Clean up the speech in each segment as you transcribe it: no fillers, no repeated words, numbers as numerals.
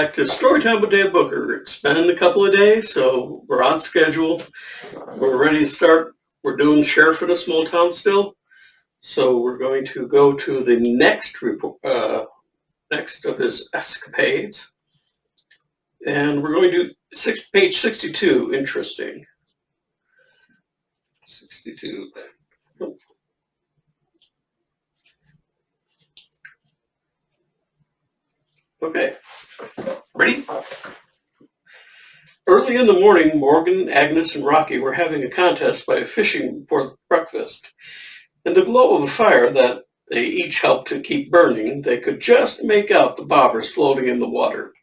back to Storytime with Dave Booker. It's been a couple of days, so we're on schedule. We're ready to start. We're doing Sheriff in a Small Town still. So we're going to go to the next report, next of his escapades. And we're going to do page 62. Interesting. 62. Okay. Ready? Early in the morning, Morgan, Agnes, and Rocky were having a contest by fishing for breakfast. In the glow of a fire that they each helped to keep burning, they could just make out the bobbers floating in the water.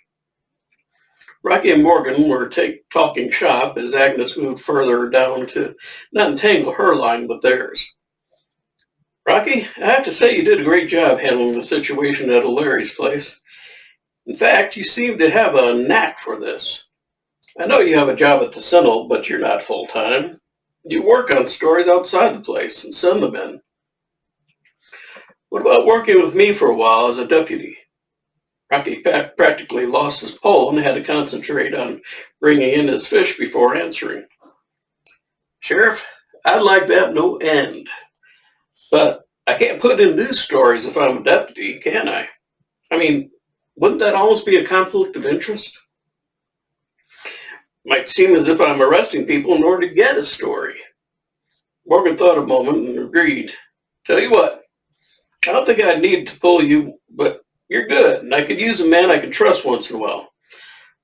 Rocky and Morgan were talking shop as Agnes moved further down to not entangle her line with theirs. Rocky, I have to say you did a great job handling the situation at Larry's place. In fact, you seem to have a knack for this. I know you have a job at the Sentinel, but you're not full-time. You work on stories outside the place and send them in. What about working with me for a while as a deputy? Rocky practically lost his pole and had to concentrate on bringing in his fish before answering. Sheriff, I'd like that no end. But I can't put in news stories if I'm a deputy, can I? I mean, wouldn't that almost be a conflict of interest? Might seem as if I'm arresting people in order to get a story. Morgan thought a moment and agreed. Tell you what, I don't think I'd need to pull you, but you're good, and I could use a man I can trust once in a while.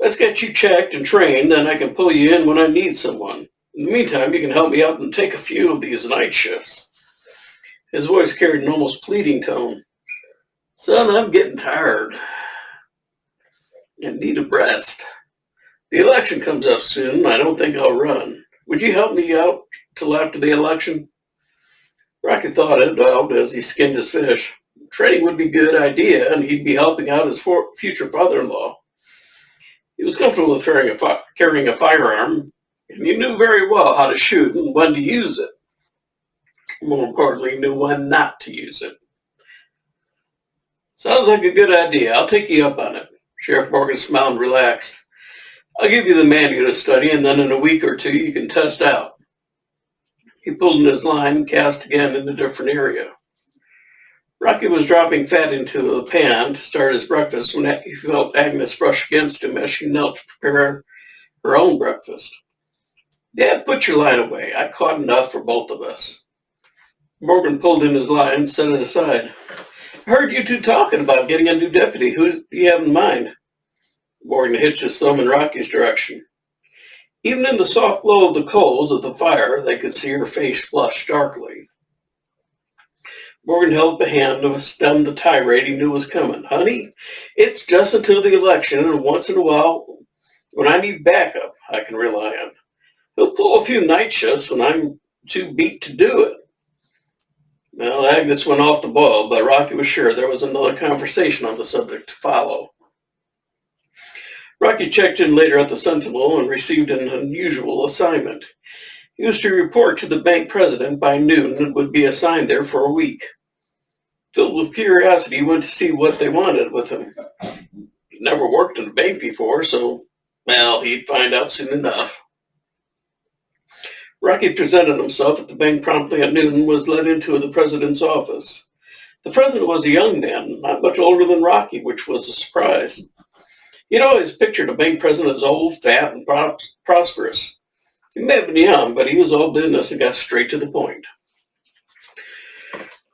Let's get you checked and trained, then I can pull you in when I need someone. In the meantime, you can help me out and take a few of these night shifts. His voice carried an almost pleading tone. Son, I'm getting tired. I need a rest. The election comes up soon. I don't think I'll run. Would you help me out till after the election? Rocky thought it out as he skinned his fish. Training would be a good idea, and he'd be helping out his future father-in-law. He was comfortable with carrying a firearm, and he knew very well how to shoot and when to use it. More importantly, he knew when not to use it. Sounds like a good idea. I'll take you up on it. Sheriff Morgan smiled and relaxed. I'll give you the manual to study, and then in a week or two you can test out. He pulled in his line and cast again in a different area. Rocky was dropping fat into a pan to start his breakfast when he felt Agnes brush against him as she knelt to prepare her own breakfast. Dad, put your line away. I caught enough for both of us. Morgan pulled in his line and set it aside. I heard you two talking about getting a new deputy. Who do you have in mind? Morgan hitched his thumb in Rocky's direction. Even in the soft glow of the coals of the fire, they could see her face flush darkly. Morgan held up a hand to stem the tirade he knew was coming. Honey, it's just until the election, and once in a while, when I need backup, I can rely on. He'll pull a few night shifts when I'm too beat to do it. Well, Agnes went off the boil, but Rocky was sure there was another conversation on the subject to follow. Rocky checked in later at the Sentinel and received an unusual assignment. He was to report to the bank president by noon and would be assigned there for a week. Filled with curiosity, he went to see what they wanted with him. He'd never worked in a bank before, so, well, he'd find out soon enough. Rocky presented himself at the bank promptly at noon and was led into the president's office. The president was a young man, not much older than Rocky, which was a surprise. He'd always pictured a bank president as old, fat, and prosperous. He may have been young, but he was all business and got straight to the point.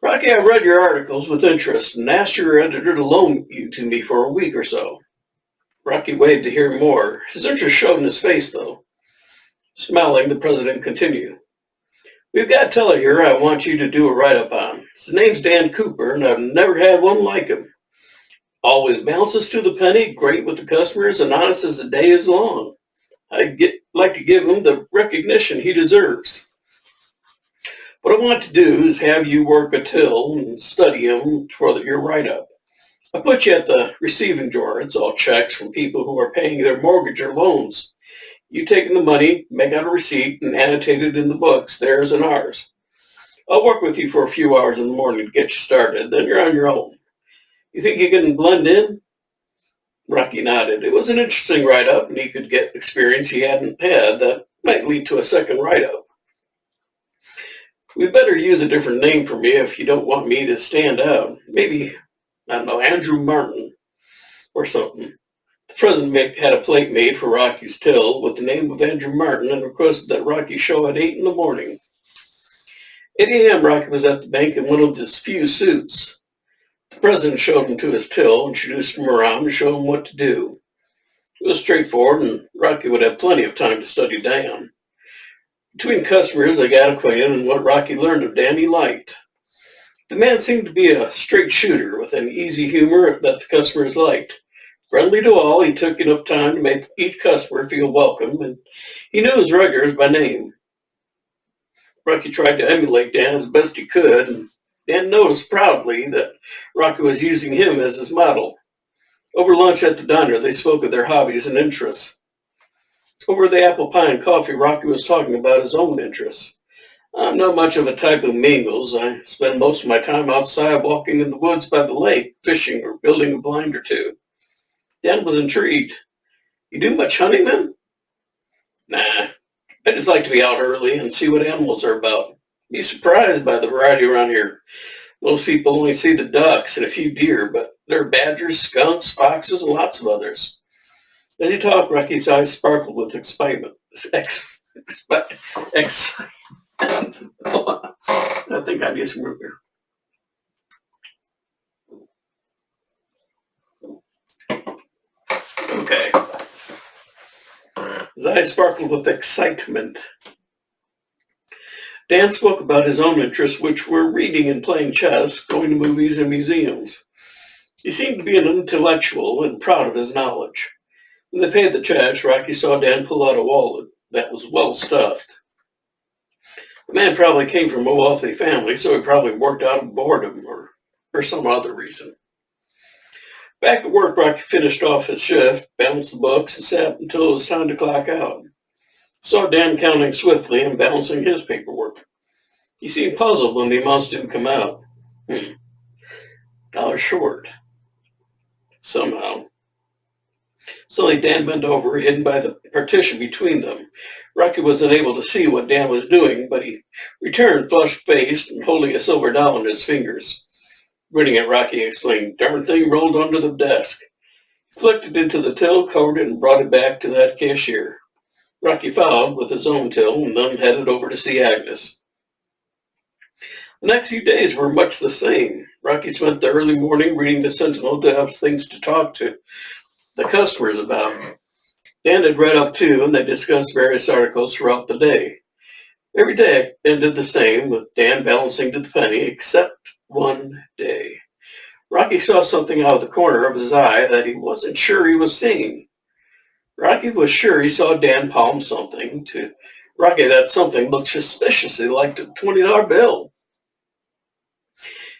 Rocky, I read your articles with interest and asked your editor to loan you to me for a week or so. Rocky waited to hear more. His interest showed in his face, though. Smiling, the president continued. We've got a teller here I want you to do a write-up on. His name's Dan Cooper, and I've never had one like him. Always bounces to the penny, great with the customers, and honest as the day is long. I'd like to give him the recognition he deserves. What I want to do is have you work a till and study him for your write-up. I put you at the receiving drawer. It's all checks from people who are paying their mortgage or loans. You take in the money, make out a receipt, and annotate it in the books, theirs and ours. I'll work with you for a few hours in the morning to get you started, then you're on your own. You think you can blend in? Rocky nodded. It was an interesting write-up, and he could get experience he hadn't had that might lead to a second write-up. We better use a different name for me if you don't want me to stand out. Maybe, I don't know, Andrew Martin or something. The president had a plate made for Rocky's till with the name of Andrew Martin and requested that Rocky show at 8 in the morning. 8 a.m. Rocky was at the bank in one of his few suits. The president showed him to his till, introduced him around, and showed him what to do. It was straightforward, and Rocky would have plenty of time to study Dan. Between customers, they got acquainted, and what Rocky learned of Dan he liked. The man seemed to be a straight shooter with an easy humor that the customers liked. Friendly to all, he took enough time to make each customer feel welcome, and he knew his regulars by name. Rocky tried to emulate Dan as best he could, and Dan noticed proudly that Rocky was using him as his model. Over lunch at the diner, they spoke of their hobbies and interests. Over the apple pie and coffee, Rocky was talking about his own interests. I'm not much of a type who mingles. I spend most of my time outside walking in the woods by the lake, fishing, or building a blind or two. Dan was intrigued. You do much hunting then? Nah, I just like to be out early and see what animals are about. Be surprised by the variety around here. Most people only see the ducks and a few deer, but there are badgers, skunks, foxes, and lots of others. As he talked, Rocky's eyes sparkled with excitement. Excitement. I think I need some root beer. Okay. His eyes sparkled with excitement. Dan spoke about his own interests, which were reading and playing chess, going to movies and museums. He seemed to be an intellectual and proud of his knowledge. When they paid the checks, Rocky saw Dan pull out a wallet that was well stuffed. The man probably came from a wealthy family, so he probably worked out of boredom or for some other reason. Back at work, Rocky finished off his shift, balanced the books, and sat until it was time to clock out. Saw Dan counting swiftly and balancing his paperwork. He seemed puzzled when the amounts didn't come out. $1 short. Somehow. Suddenly Dan bent over, hidden by the partition between them. Rocky was unable to see what Dan was doing, but he returned flushed-faced and holding a silver dollar in his fingers. Grinning at Rocky, he explained, "Darn thing rolled under the desk." He flicked it into the till, covered it, and brought it back to that cashier. Rocky followed with his own till and then headed over to see Agnes. The next few days were much the same. Rocky spent the early morning reading the Sentinel to have things to talk to the customers about. Dan had read up too, and they discussed various articles throughout the day. Every day ended the same, with Dan balancing to the penny, except one day. Rocky saw something out of the corner of his eye that he wasn't sure he was seeing. Rocky was sure he saw Dan palm something. To Rocky, that something looked suspiciously like the $20 bill.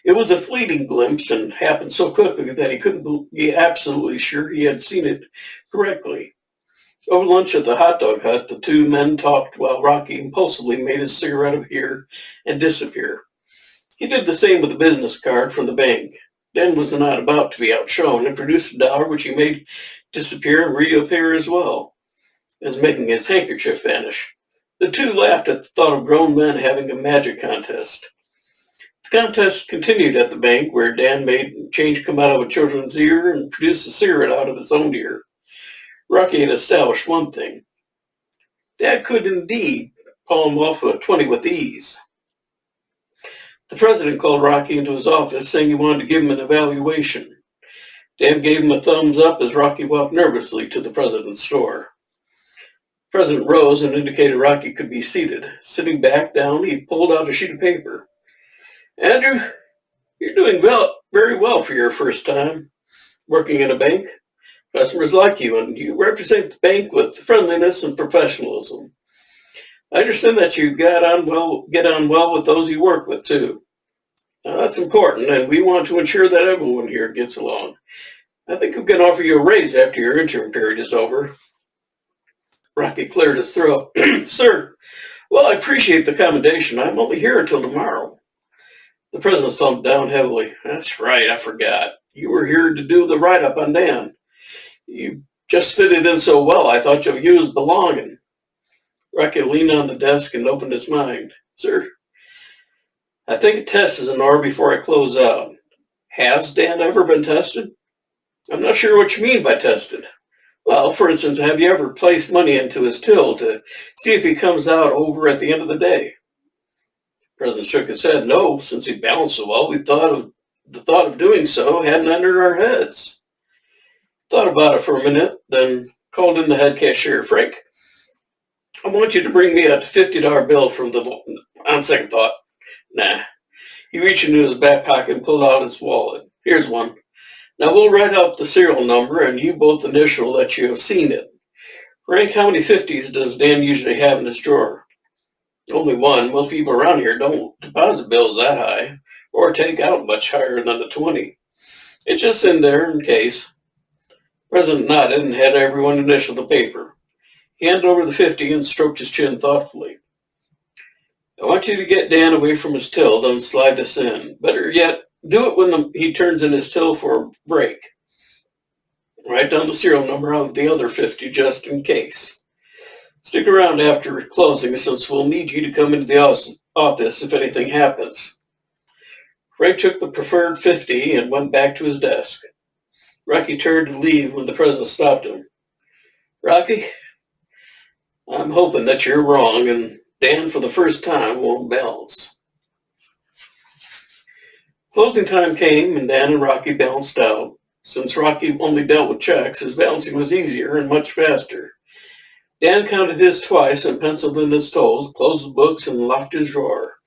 It was a fleeting glimpse and happened so quickly that he couldn't be absolutely sure he had seen it correctly. Over lunch at the hot dog hut, the two men talked while Rocky impulsively made his cigarette appear and disappear. He did the same with the business card from the bank. Dan was not about to be outshone and produced $1, which he made disappear and reappear as well as making his handkerchief vanish. The two laughed at the thought of grown men having a magic contest. The contest continued at the bank, where Dan made change come out of a children's ear and produced a cigarette out of his own ear. Rocky had established one thing. Dad could indeed palm off a 20 with ease. The president called Rocky into his office, saying he wanted to give him an evaluation. Dan gave him a thumbs up as Rocky walked nervously to the president's store. The president rose and indicated Rocky could be seated. Sitting back down, he pulled out a sheet of paper. "Andrew, you're doing very well for your first time working in a bank. Customers like you, and you represent the bank with friendliness and professionalism. I understand that you get on well with those you work with, too. Now, that's important, and we want to ensure that everyone here gets along. I think we can offer you a raise after your interim period is over." Rocky cleared his throat. "Sir, well, I appreciate the commendation. I'm only here until tomorrow." The president thumped down heavily. "That's right, I forgot. You were here to do the write-up on Dan. You just fitted in so well, I thought you was belonging. Rocky leaned on the desk and opened his mind. Sir, I think a test is in order before I close out. Has Dan ever been tested? I'm not sure what you mean by tested. Well, for instance, have you ever placed money into his till to see if he comes out over at the end of the day? The president shook his head. No, since he balanced so well, the thought of doing so hadn't entered our heads. Thought about it for a minute, then called in the head cashier. Frank, I want you to bring me a $50 bill from the... On second thought, nah. He reached into his back pocket and pulled out his wallet. Here's one. Now we'll write out the serial number and you both initial that you have seen it. Frank, how many 50s does Dan usually have in his drawer? Only one. Most people around here don't deposit bills that high or take out much higher than the 20. It's just in there in case. The president nodded and had everyone initial the paper. He handed over the 50 and stroked his chin thoughtfully. I want you to get Dan away from his till, then slide this in. Better yet, do it when he turns in his till for a break. Write down the serial number of the other 50 just in case. Stick around after closing since we'll need you to come into the office if anything happens. Frank took the preferred 50 and went back to his desk. Rocky turned to leave when the president stopped him. Rocky, I'm hoping that you're wrong and Dan for the first time won't balance. Closing time came and Dan and Rocky balanced out. Since Rocky only dealt with checks, his balancing was easier and much faster. Dan counted his twice and penciled in his tolls, closed the books, and locked his drawer.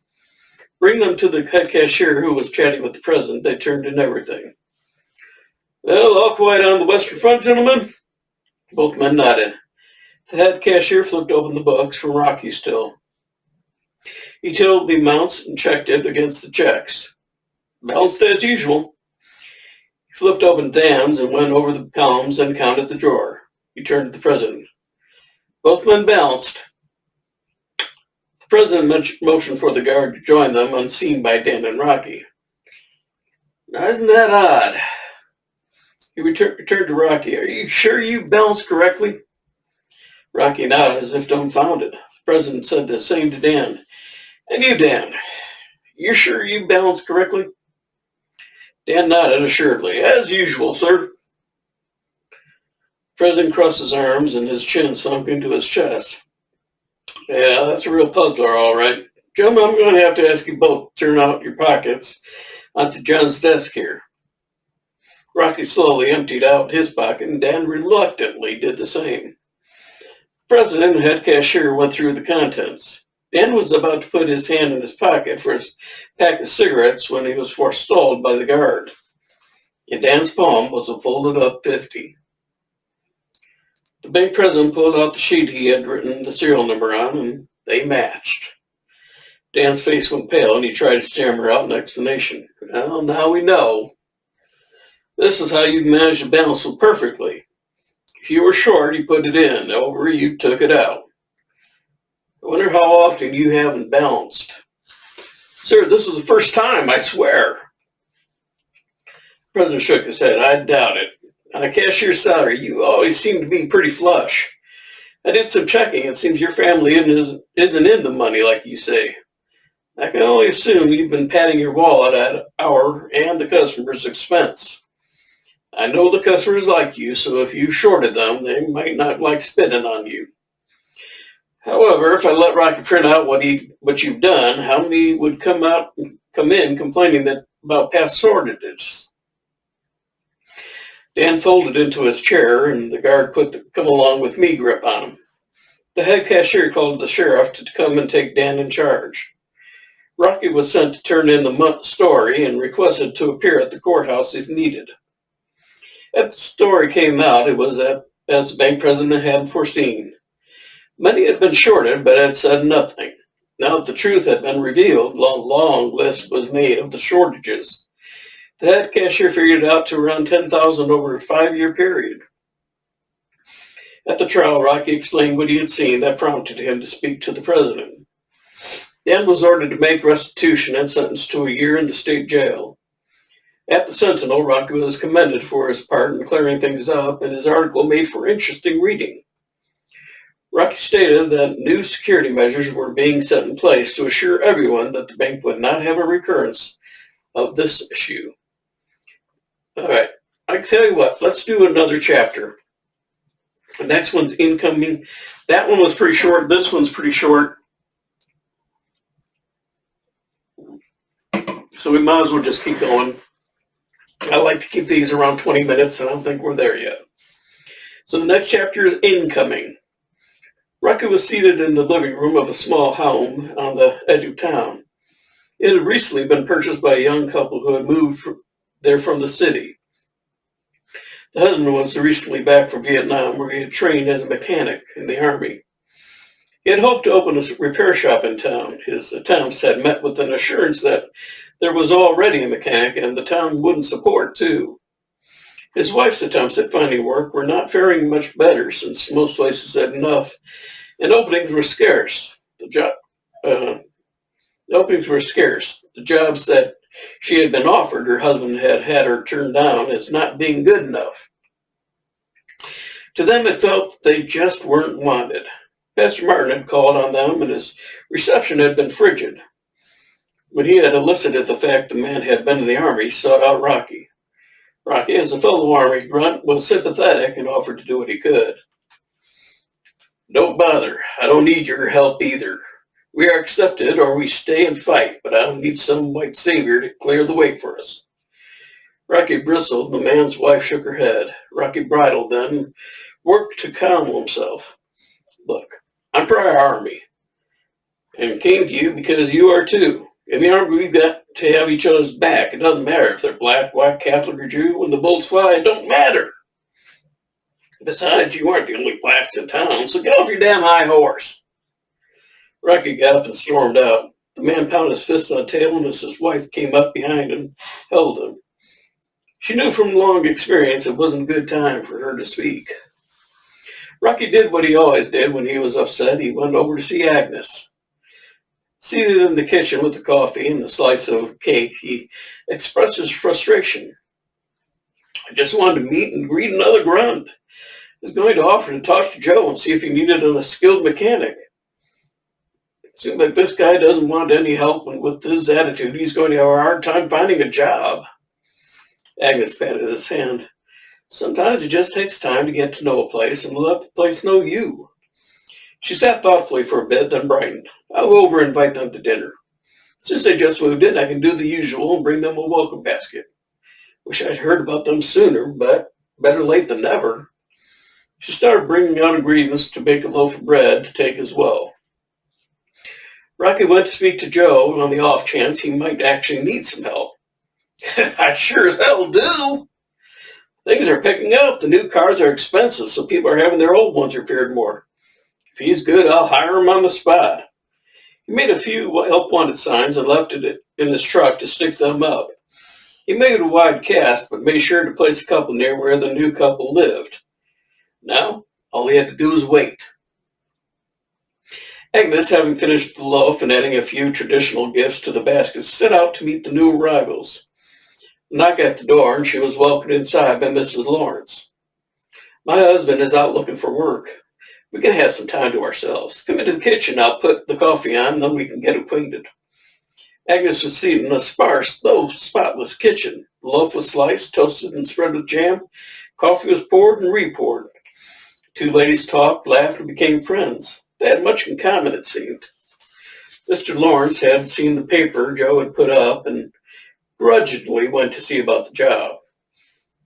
Bringing them to the head cashier who was chatting with the president, they turned in everything. Well, all quiet on the Western Front, gentlemen? Both men nodded. The head cashier flipped open the books from Rocky's till. He totaled the amounts and checked it against the checks. Balanced as usual. He flipped open Dan's and went over the columns and counted the drawer. He turned to the president. Both men balanced. The president motioned for the guard to join them, unseen by Dan and Rocky. Now, isn't that odd? He returned to Rocky. Are you sure you balanced correctly? Rocky nodded as if dumbfounded. The president said the same to Dan. And you, Dan, you're sure you balanced correctly? Dan nodded assuredly. As usual, sir. The president crossed his arms and his chin sunk into his chest. Yeah, that's a real puzzler, all right. Gentlemen, I'm going to have to ask you both to turn out your pockets onto John's desk here. Rocky slowly emptied out his pocket, and Dan reluctantly did the same. The president and head cashier went through the contents. Dan was about to put his hand in his pocket for his pack of cigarettes when he was forestalled by the guard. In Dan's palm was a folded up 50. The bank president pulled out the sheet he had written the serial number on, and they matched. Dan's face went pale, and he tried to stammer out an explanation. Well, now we know. This is how you managed to balance so perfectly. If you were short, you put it in. Over, you took it out. I wonder how often you haven't balanced. Sir, this is the first time, I swear. The president shook his head. I doubt it. On a cashier's salary, you always seem to be pretty flush. I did some checking. It seems your family isn't in the money, like you say. I can only assume you've been padding your wallet at our and the customer's expense. I know the customers like you, so if you shorted them, they might not like spitting on you. However, if I let Rocky print out what you've done, how many would come in complaining about past shortages? Dan folded into his chair, and the guard put the come along with me grip on him. The head cashier called the sheriff to come and take Dan in charge. Rocky was sent to turn in the story and requested to appear at the courthouse if needed. As the story came out, it was as the bank president had foreseen. Many had been shorted, but had said nothing. Now that the truth had been revealed, a long list was made of the shortages. The head cashier figured it out to around 10,000 over a 5-year period. At the trial, Rocky explained what he had seen that prompted him to speak to the president. Dan was ordered to make restitution and sentenced to a year in the state jail. At the Sentinel, Rocky was commended for his part in clearing things up, and his article made for interesting reading. Rocky stated that new security measures were being set in place to assure everyone that the bank would not have a recurrence of this issue. All right, I can tell you what, let's do another chapter. The next one's incoming. That one was pretty short. This one's pretty short. So we might as well just keep going. I like to keep these around 20 minutes. I don't think we're there yet. So the next chapter is incoming. Rocky was seated in the living room of a small home on the edge of town. It had recently been purchased by a young couple who had moved there from the city. The husband was recently back from Vietnam, where he had trained as a mechanic in the Army. He had hoped to open a repair shop in town. His attempts had met with an assurance that there was already a mechanic and the town wouldn't support, too. His wife's attempts at finding work were not faring much better, since most places had enough, and openings were scarce. The jobs that she had been offered, her husband had had her turned down as not being good enough. To them, it felt they just weren't wanted. Pastor Martin had called on them, and his reception had been frigid. When he had elicited the fact the man had been in the Army, he sought out Rocky. Rocky, as a fellow Army grunt, was sympathetic and offered to do what he could. "Don't bother. I don't need your help either. We are accepted or we stay and fight, but I don't need some white savior to clear the way for us." Rocky bristled. The man's wife shook her head. Rocky bridled then and worked to calm himself. "Look, I'm prior Army and came to you because you are too. In the Army, we've got to have each other's back. It doesn't matter if they're black, white, Catholic, or Jew. When the bullets fly, it don't matter. Besides, you aren't the only blacks in town, so get off your damn high horse." Rocky got up and stormed out. The man pounded his fist on the table, and as his wife came up behind him, held him. She knew from long experience it wasn't a good time for her to speak. Rocky did what he always did when he was upset. He went over to see Agnes. Seated in the kitchen with the coffee and a slice of cake, he expressed his frustration. "I just wanted to meet and greet another grunt. I was going to offer to talk to Joe and see if he needed a skilled mechanic. It seems like this guy doesn't want any help, and with his attitude, he's going to have a hard time finding a job." Agnes patted his hand. "Sometimes it just takes time to get to know a place and let the place know you." She sat thoughtfully for a bit, then brightened. "I'll go over and invite them to dinner. Since they just moved in, I can do the usual and bring them a welcome basket. Wish I'd heard about them sooner, but better late than never." She started bringing out ingredients to bake a loaf of bread to take as well. Rocky went to speak to Joe on the off chance he might actually need some help. "I sure as hell do. Things are picking up. The new cars are expensive, so people are having their old ones repaired more. If he's good, I'll hire him on the spot." He made a few help wanted signs and left it in his truck to stick them up. He made a wide cast, but made sure to place a couple near where the new couple lived. Now, all he had to do was wait. Agnes, having finished the loaf and adding a few traditional gifts to the basket, set out to meet the new arrivals. Knock at the door, and she was welcomed inside by Mrs. Lawrence. "My husband is out looking for work. We can have some time to ourselves. Come into the kitchen. I'll put the coffee on, then we can get acquainted." Agnes was seated in a sparse, though spotless kitchen. The loaf was sliced, toasted, and spread with jam. Coffee was poured and re-poured. Two ladies talked, laughed, and became friends. They had much in common, it seemed. Mr. Lawrence had seen the paper Joe had put up and grudgingly went to see about the job.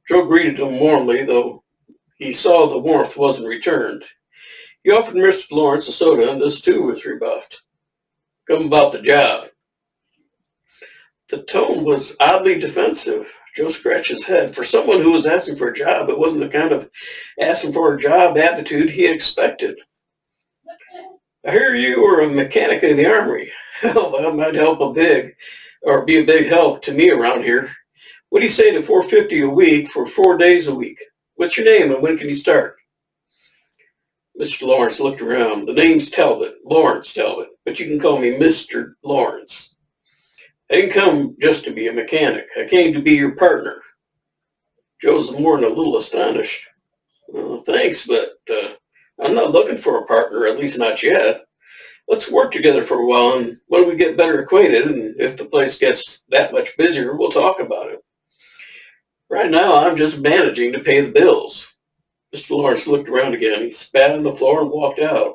Joe greeted him warmly, though he saw the warmth wasn't returned. He offered Mr. Lawrence a soda, and this too was rebuffed. "Come about the job." The tone was oddly defensive. Joe scratched his head. For someone who was asking for a job, it wasn't the kind of asking for a job attitude he expected. "I hear you were a mechanic in the Army. Hell, that might help be a big help to me around here. What do you say to $4.50 a week for 4 days a week? What's your name and when can you start?" Mr. Lawrence looked around. "The name's Talbot, Lawrence Talbot, but you can call me Mr. Lawrence." I didn't come just to be a mechanic. I came to be your partner. Joe's more than a little astonished. Well, thanks, but I'm not looking for a partner, at least not yet. Let's work together for a while, and when we get better acquainted, and if the place gets that much busier, we'll talk about it. Right now, I'm just managing to pay the bills. Mr. Lawrence looked around again. He spat on the floor and walked out.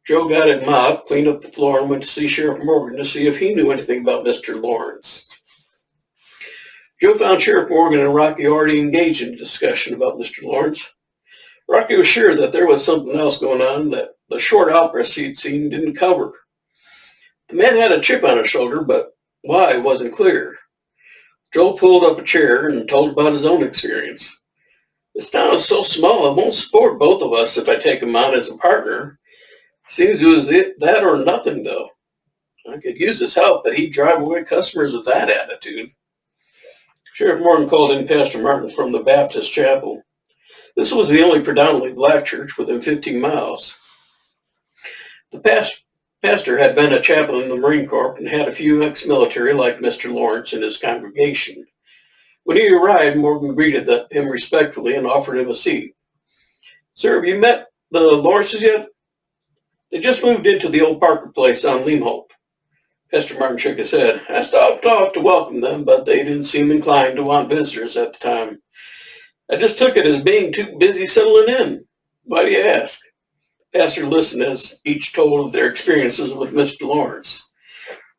Joe got a mop, cleaned up the floor, and went to see Sheriff Morgan to see if he knew anything about Mr. Lawrence. Joe found Sheriff Morgan and Rocky already engaged in a discussion about Mr. Lawrence. Rocky was sure that there was something else going on that the short outburst he'd seen didn't cover. The man had a chip on his shoulder, but why wasn't clear. Joe pulled up a chair and told about his own experience. This town is so small, it won't support both of us if I take him on as a partner. Seems it was that or nothing, though. I could use his help, but he'd drive away customers with that attitude. Sheriff Morgan called in Pastor Martin from the Baptist chapel. This was the only predominantly black church within 15 miles. The pastor had been a chaplain in the Marine Corps and had a few ex-military like Mr. Lawrence in his congregation. When he arrived, Morgan greeted him respectfully and offered him a seat. Sir, have you met the Lawrences yet? They just moved into the old Parker place on Leamholt. Pastor Martin shook his head. I stopped off to welcome them, but they didn't seem inclined to want visitors at the time. I just took it as being too busy settling in. Why do you ask? Pastor listened as each told of their experiences with Mr. Lawrence.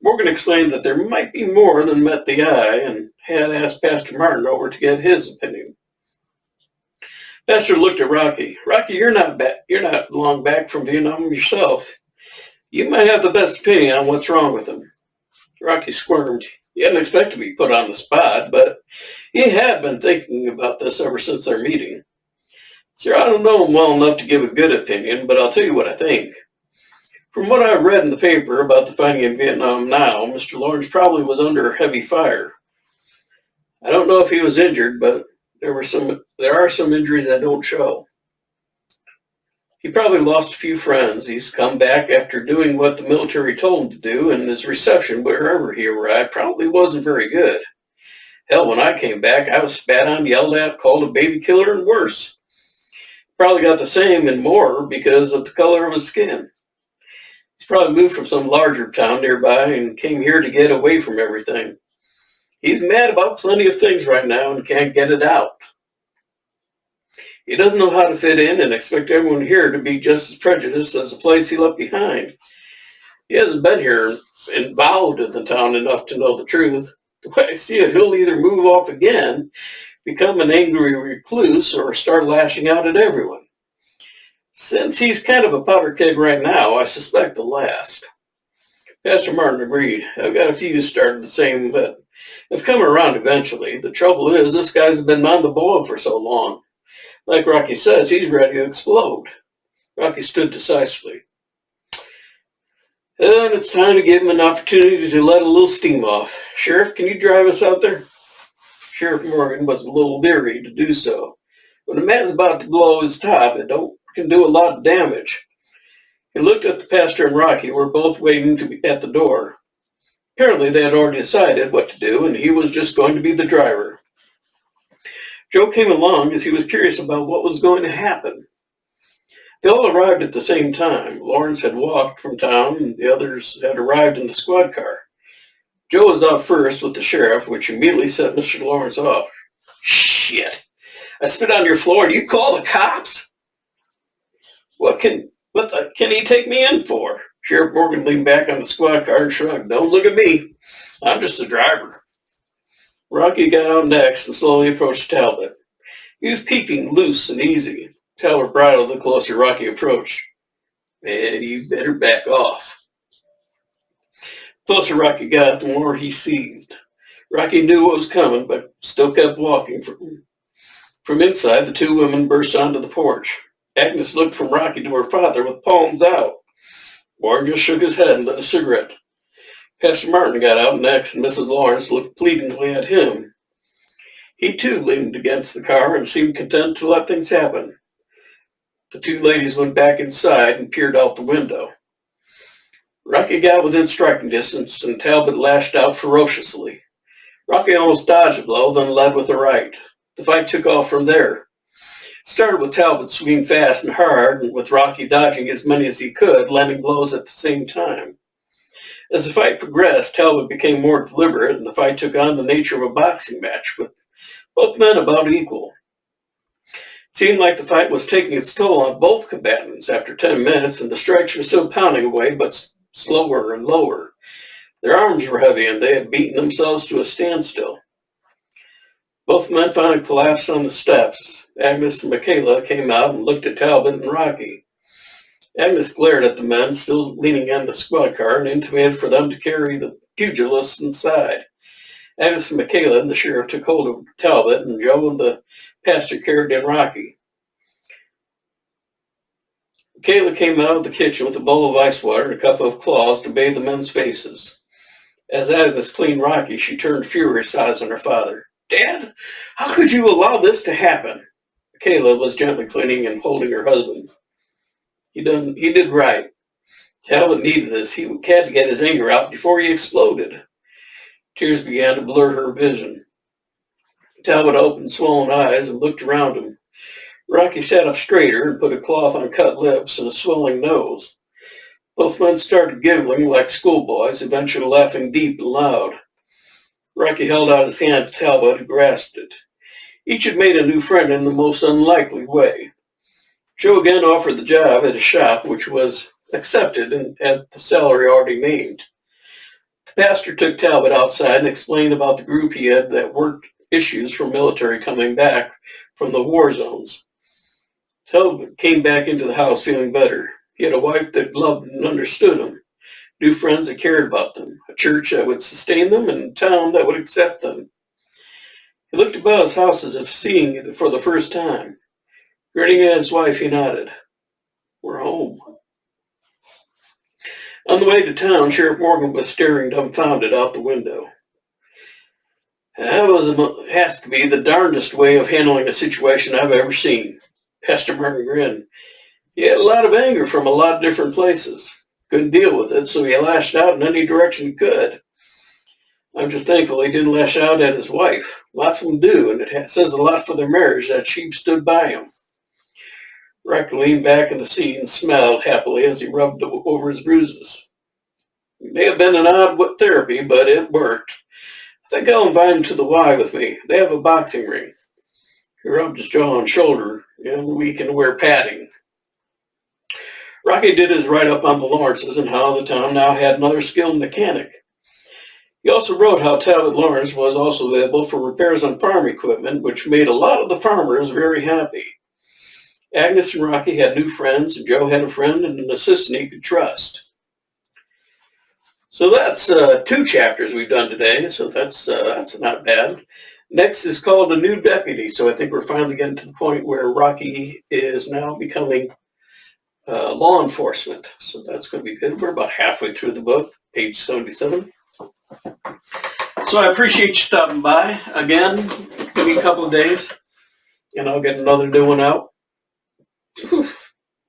Morgan explained that there might be more than met the eye and had asked Pastor Martin over to get his opinion. Pastor looked at Rocky. Rocky, you're not long back from Vietnam yourself. You might have the best opinion on what's wrong with him. Rocky squirmed. He hadn't expected to be put on the spot, but he had been thinking about this ever since our meeting. Sir, I don't know him well enough to give a good opinion, but I'll tell you what I think. From what I've read in the paper about the fighting in Vietnam now, Mr. Lawrence probably was under heavy fire. I don't know if he was injured, but there are some injuries that don't show. He probably lost a few friends. He's come back after doing what the military told him to do, and his reception wherever he arrived probably wasn't very good. Hell, when I came back, I was spat on, yelled at, called a baby killer, and worse. Probably got the same and more because of the color of his skin. He's probably moved from some larger town nearby and came here to get away from everything. He's mad about plenty of things right now and can't get it out. He doesn't know how to fit in and expect everyone here to be just as prejudiced as the place he left behind. He hasn't been here involved in the town enough to know the truth. The way I see it, he'll either move off again, become an angry recluse, or start lashing out at everyone. Since he's kind of a powder keg right now, I suspect the last. Pastor Martin agreed. I've got a few started the same, but have come around eventually. The trouble is, this guy's been on the boil for so long. Like Rocky says, he's ready to explode. Rocky stood decisively. And it's time to give him an opportunity to let a little steam off. Sheriff, can you drive us out there? Sheriff Morgan was a little leery to do so. When a man's about to blow his top, it can do a lot of damage. He looked at the pastor and Rocky, who were both waiting to be at the door. Apparently they had already decided what to do, and he was just going to be the driver. Joe came along as he was curious about what was going to happen. They all arrived at the same time. Lawrence had walked from town, and the others had arrived in the squad car. Joe was out first with the sheriff, which immediately set Mr. Lawrence off. Shit! I spit on your floor and you call the cops? What can he take me in for? Sheriff Morgan leaned back on the squad car and shrugged. Don't look at me. I'm just the driver. Rocky got out next and slowly approached Talbot. He was peeking loose and easy. Talbot bridled the closer Rocky approached. Man, you better back off. The closer Rocky got, the more he seethed. Rocky knew what was coming, but still kept walking. From inside, the two women burst onto the porch. Agnes looked from Rocky to her father with palms out. Warren just shook his head and lit a cigarette. Pastor Martin got out next, and Mrs. Lawrence looked pleadingly at him. He too leaned against the car and seemed content to let things happen. The two ladies went back inside and peered out the window. Rocky got within striking distance, and Talbot lashed out ferociously. Rocky almost dodged a blow, then led with a right. The fight took off from there. It started with Talbot swinging fast and hard, and with Rocky dodging as many as he could, landing blows at the same time. As the fight progressed, Talbot became more deliberate, and the fight took on the nature of a boxing match, with both men about equal. It seemed like the fight was taking its toll on both combatants after 10 minutes, and the strikes were still pounding away, but slower and lower. Their arms were heavy, and they had beaten themselves to a standstill. Both men finally collapsed on the steps. Agnes and Michaela came out and looked at Talbot and Rocky. Agnes glared at the men, still leaning on the squad car, and intimated for them to carry the pugilists inside. Agnes and Michaela and the sheriff took hold of Talbot, and Joe and the pastor carried in Rocky. Michaela came out of the kitchen with a bowl of ice water and a cup of cloths to bathe the men's faces. As Agnes cleaned Rocky, she turned furious eyes on her father. "Dad, how could you allow this to happen?" Michaela was gently cleaning and holding her husband. He did right. Talbot needed this. He had to get his anger out before he exploded. Tears began to blur her vision. Talbot opened swollen eyes and looked around him. Rocky sat up straighter and put a cloth on cut lips and a swelling nose. Both men started giggling like schoolboys, eventually laughing deep and loud. Rocky held out his hand to Talbot, who grasped it. Each had made a new friend in the most unlikely way. Joe again offered the job at a shop, which was accepted and at the salary already named. The pastor took Talbot outside and explained about the group he had that worked issues for military coming back from the war zones. Talbot came back into the house feeling better. He had a wife that loved and understood him, new friends that cared about them, a church that would sustain them, and a town that would accept them. He looked about his house as if seeing it for the first time. Grinning at his wife, he nodded. "We're home." On the way to town, Sheriff Morgan was staring dumbfounded out the window. "That has to be the darndest way of handling a situation I've ever seen." Pastor Morgan grinned. He had a lot of anger from a lot of different places. Couldn't deal with it, so he lashed out in any direction he could. I'm just thankful he didn't lash out at his wife. Lots of them do, and it says a lot for their marriage that she stood by him. Rick leaned back in the seat and smiled happily as he rubbed over his bruises. It may have been an odd therapy, but it worked. I think I'll invite him to the Y with me. They have a boxing ring. He rubbed his jaw and shoulder, and we can wear padding. Rocky did his write-up on the Lawrences and how the town now had another skilled mechanic. He also wrote how Talbot Lawrence was also available for repairs on farm equipment, which made a lot of the farmers very happy. Agnes and Rocky had new friends, and Joe had a friend and an assistant he could trust. So that's 2 chapters we've done today, so that's not bad. Next is called A New Deputy, so I think we're finally getting to the point where Rocky is now becoming law enforcement. So that's going to be good. We're about halfway through the book, page 77. So I appreciate you stopping by. Again, give me a couple of days, and I'll get another new one out.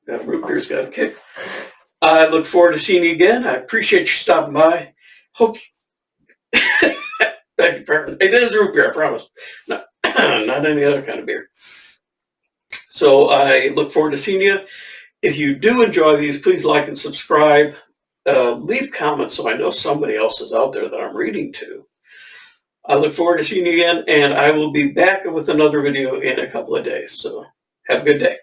That root beer's got a kick. I look forward to seeing you again. I appreciate you stopping by. Hope beg your pardon. It is root beer, I promise. Not any other kind of beer. So I look forward to seeing you. If you do enjoy these, please like and subscribe. Leave comments so I know somebody else is out there that I'm reading to. I look forward to seeing you again, and I will be back with another video in a couple of days. So have a good day.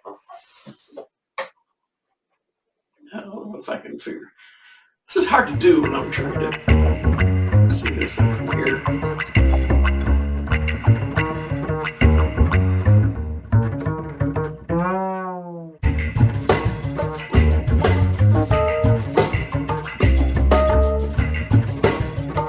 I don't know if I can figure. This is hard to do when I'm trying to see this from here.